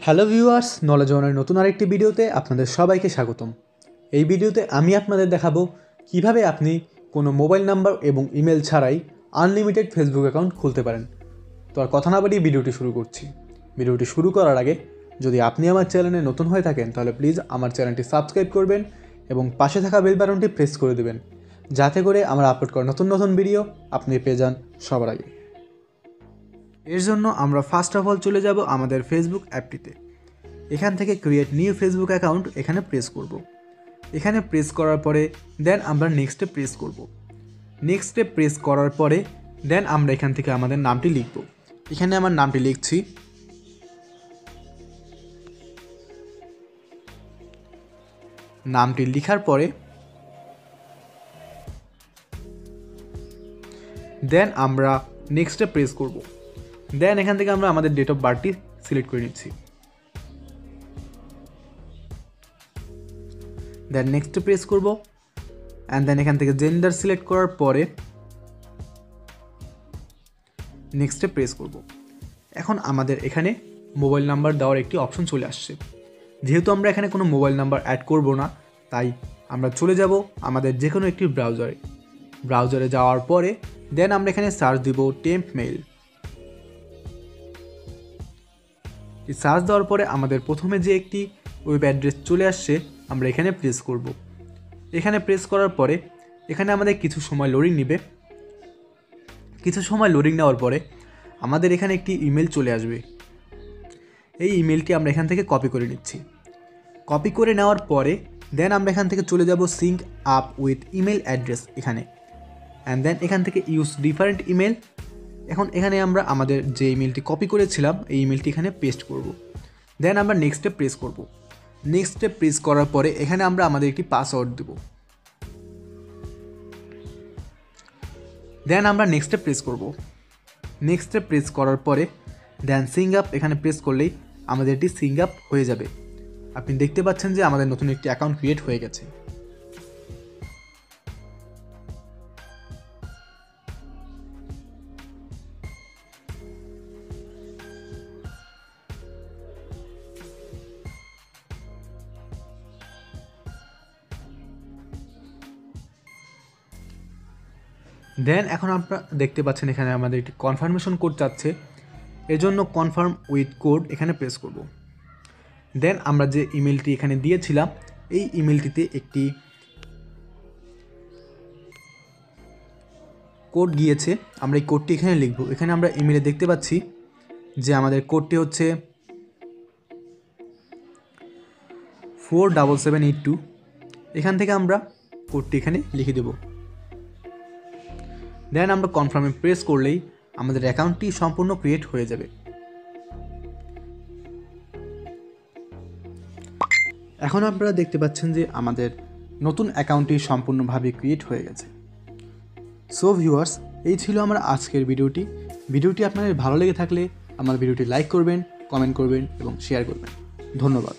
Hello viewers, knowledge ওয়ানের নতুন আরেকটি ভিডিওতে আপনাদের সবাইকে স্বাগতম। এই ভিডিওতে আমি আপনাদের দেখাবো কিভাবে আপনি কোনো মোবাইল নাম্বার এবং ইমেল ছাড়াই আনলিমিটেড ফেসবুক অ্যাকাউন্ট খুলতে পারেন। তো আর কথা না বাড়িয়ে ভিডিওটি শুরু করছি। ভিডিওটি শুরু করার আগে যদি আপনি আমার চ্যানেলে নতুন হয়ে থাকেন তাহলে প্লিজ আমার চ্যানেলটি সাবস্ক্রাইব করবেন এবং পাশে থাকা বেল বাটনটি প্রেস করে দেবেন, যাতে করে আমার আপলোড করা নতুন নতুন ভিডিও আপনি পেয়ে যান সবার আগে। এর জন্য আমরা ফার্স্ট অফ অল চলে যাব আমাদের ফেসবুক অ্যাপটিতে। এখান থেকে ক্রিয়েট নিউ ফেসবুক অ্যাকাউন্ট এখানে প্রেস করব। এখানে প্রেস করার পরে দেন আমরা নেক্সটে প্রেস করব। নেক্সটে প্রেস করার পরে দেন আমরা এখান থেকে আমাদের নামটি লিখব। এখানে আমার নামটি লিখছি। নামটি লেখার পরে দেন আমরা নেক্সটে প্রেস করব। দেন এখান থেকে আমরা আমাদের ডেট অফ বার্থটি সিলেক্ট করে নিচ্ছি। দেন নেক্সটে প্রেস করব অ্যান্ড দেন এখান থেকে জেন্ডার সিলেক্ট করার পরে নেক্সটে প্রেস করব। এখন আমাদের এখানে মোবাইল নাম্বার দেওয়ার একটি অপশন চলে আসছে। যেহেতু আমরা এখানে কোনো মোবাইল নাম্বার অ্যাড করব না, তাই আমরা চলে যাব আমাদের যে কোনো একটি ব্রাউজারে যাওয়ার পরে দেন আমরা এখানে সার্চ দিব টেম্প মেইল। এই সার্চ দেওয়ার পরে আমাদের প্রথমে যে একটি ওয়েব অ্যাড্রেস চলে আসছে আমরা এখানে প্রেস করব। এখানে প্রেস করার পরে এখানে আমাদের কিছু সময় লোডিং নেবে। কিছু সময় লোডিং নেওয়ার পরে আমাদের এখানে একটি ইমেল চলে আসবে। এই ইমেলটি আমরা এখান থেকে কপি করে নিচ্ছি। কপি করে নেওয়ার পরে দেন আমরা এখান থেকে চলে যাব sync up with email address এখানে, অ্যান্ড দেন এখান থেকে ইউজ ডিফারেন্ট ইমেল। এখন এখানে আমরা আমাদের যে ইমেলটি কপি করেছিলাম এই ইমেলটি এখানে পেস্ট করব। দেন আমরা নেক্সটে প্রেস করব। নেক্সটে প্রেস করার পরে এখানে আমরা আমাদের একটি পাসওয়ার্ড দেব। দেন আমরা নেক্সটে প্রেস করব। নেক্সটে প্রেস করার পরে দেন সিঙ্ক আপ এখানে প্রেস করলেই আমাদের এটি সিঙ্ক আপ হয়ে যাবে। আপনি দেখতে পাচ্ছেন যে আমাদের নতুন একটি অ্যাকাউন্ট ক্রিয়েট হয়ে গেছে। দেন এখন আপনারা দেখতে পাচ্ছেন এখানে আমাদের একটি কনফার্মেশন কোড চাচ্ছে। এজন্য কনফার্ম উইথ কোড এখানে প্রেস করব। দেন আমরা যে ইমেলটি এখানে দিয়েছিলাম এই ইমেলটিতে একটি কোড গিয়েছে, আমরা এই কোডটি এখানে লিখব। এখানে আমরা ইমেলে দেখতে পাচ্ছি যে আমাদের কোডটি হচ্ছে 47782। এখান থেকে আমরা কোডটি এখানে লিখে দেব। দেন আমরা কনফার্মে প্রেস করলেই আমাদের অ্যাকাউন্টটি সম্পূর্ণ ক্রিয়েট হয়ে যাবে। এখন আপনারা দেখতে পাচ্ছেন যে আমাদের নতুন অ্যাকাউন্টটি সম্পূর্ণভাবে ক্রিয়েট হয়ে গেছে। সো ভিউয়ার্স, এই ছিল আমার আজকের ভিডিওটি আপনাদের ভালো লেগে থাকলে আমার ভিডিওটি লাইক করবেন, কমেন্ট করবেন এবং শেয়ার করবেন। ধন্যবাদ।